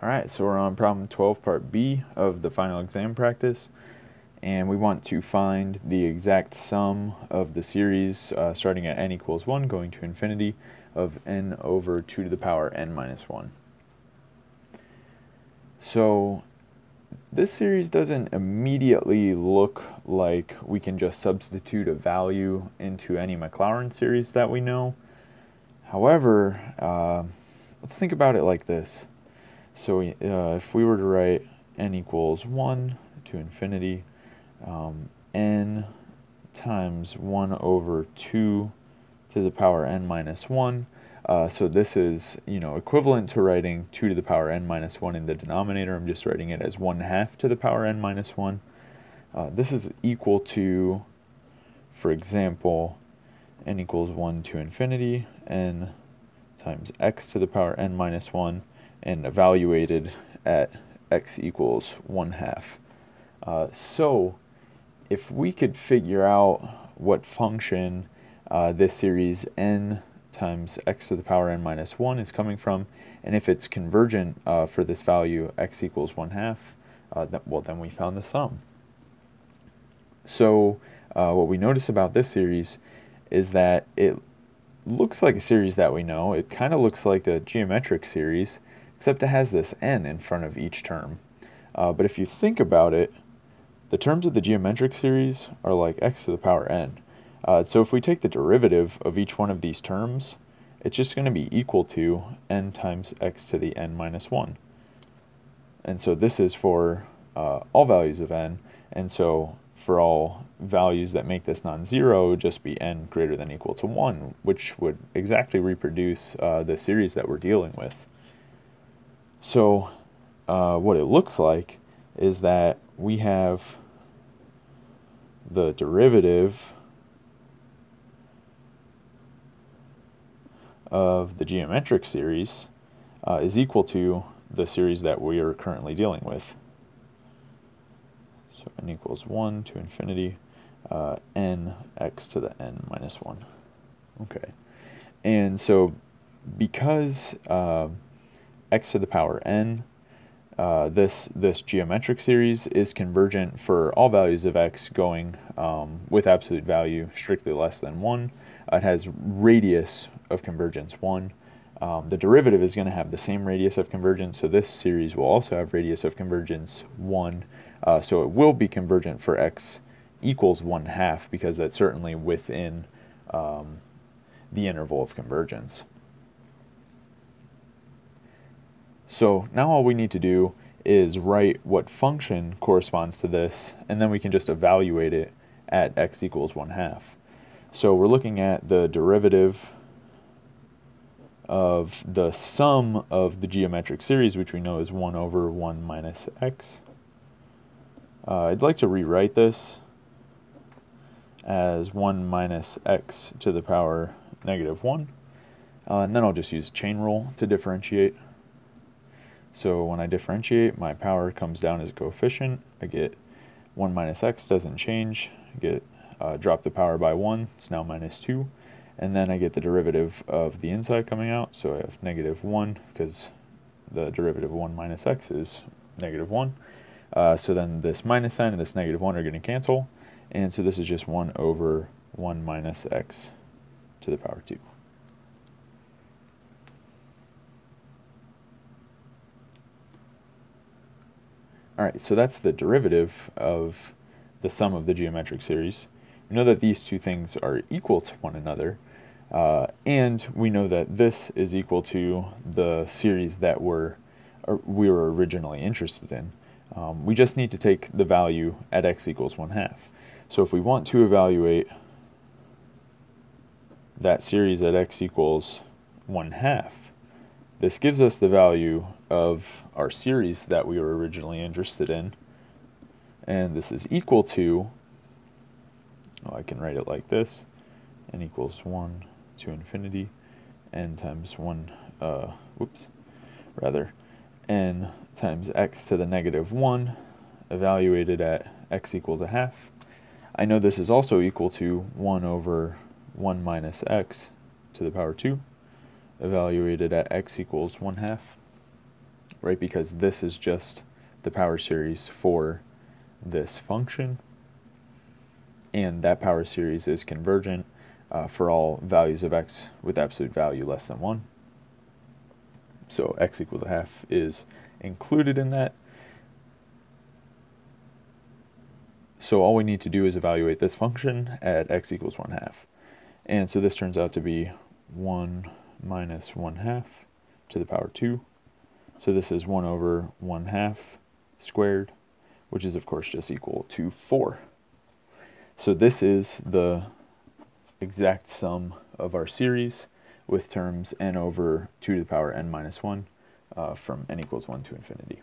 Alright, so we're on problem 12, part B of the final exam practice, and we want to find the exact sum of the series starting at n equals 1 going to infinity of n over 2 to the power n minus 1. So this series doesn't immediately look like we can just substitute a value into any Maclaurin series that we know. However, let's think about it like this. So if we were to write n equals 1 to infinity, n times 1 over 2 to the power n minus 1. So this is, equivalent to writing 2 to the power n minus 1 in the denominator. I'm just writing it as 1/2 to the power n minus 1. This is equal to, for example, n equals 1 to infinity, n times x to the power n minus 1, and evaluated at x equals 1/2. So if we could figure out what function this series n times x to the power n minus 1 is coming from, and if it's convergent for this value x equals 1/2, then we found the sum. So what we notice about this series is that it looks like a series that we know. It kind of looks like the geometric series, except it has this n in front of each term. But if you think about it, the terms of the geometric series are like x to the power n. So if we take the derivative of each one of these terms, it's just going to be equal to n times x to the n minus 1. And so this is for all values of n, and so for all values that make this non-zero, it would just be n greater than or equal to 1, which would exactly reproduce the series that we're dealing with. So what it looks like is that we have the derivative of the geometric series is equal to the series that we are currently dealing with. So n equals 1 to infinity, n x to the n minus 1. Okay, and so because x to the power n, this geometric series is convergent for all values of x going with absolute value strictly less than 1. It has radius of convergence 1. The derivative is going to have the same radius of convergence, so this series will also have radius of convergence 1. So it will be convergent for x equals 1/2, because that's certainly within the interval of convergence. So now all we need to do is write what function corresponds to this, and then we can just evaluate it at x equals 1/2. So we're looking at the derivative of the sum of the geometric series, which we know is 1 over 1 minus x. I'd like to rewrite this as 1 minus x to the power negative 1. And then I'll just use chain rule to differentiate. So when I differentiate, my power comes down as a coefficient. I get 1 minus x doesn't change. I get drop the power by 1. It's now minus 2. And then I get the derivative of the inside coming out. So I have negative 1, because the derivative of 1 minus x is negative 1. So then this minus sign and this negative 1 are going to cancel. And so this is just 1 over 1 minus x to the power 2. Alright, so that's the derivative of the sum of the geometric series. We know that these two things are equal to one another, and we know that this is equal to the series that we were originally interested in. We just need to take the value at x equals 1/2. So if we want to evaluate that series at x equals 1/2, this gives us the value of our series that we were originally interested in, and this is equal to, I can write it like this, n equals 1 to infinity, n times 1, n times x to the negative 1, evaluated at x equals 1/2. I know this is also equal to 1 over 1 minus x to the power 2, evaluated at x equals 1/2. right? Because this is just the power series for this function, and that power series is convergent for all values of x with absolute value less than 1. So x equals a half is included in that. So all we need to do is evaluate this function at x equals 1/2. And so this turns out to be 1 minus 1/2 to the power 2. So this is 1 over 1/2 squared, which is of course just equal to 4. So this is the exact sum of our series with terms n over 2 to the power n minus 1 from n equals 1 to infinity.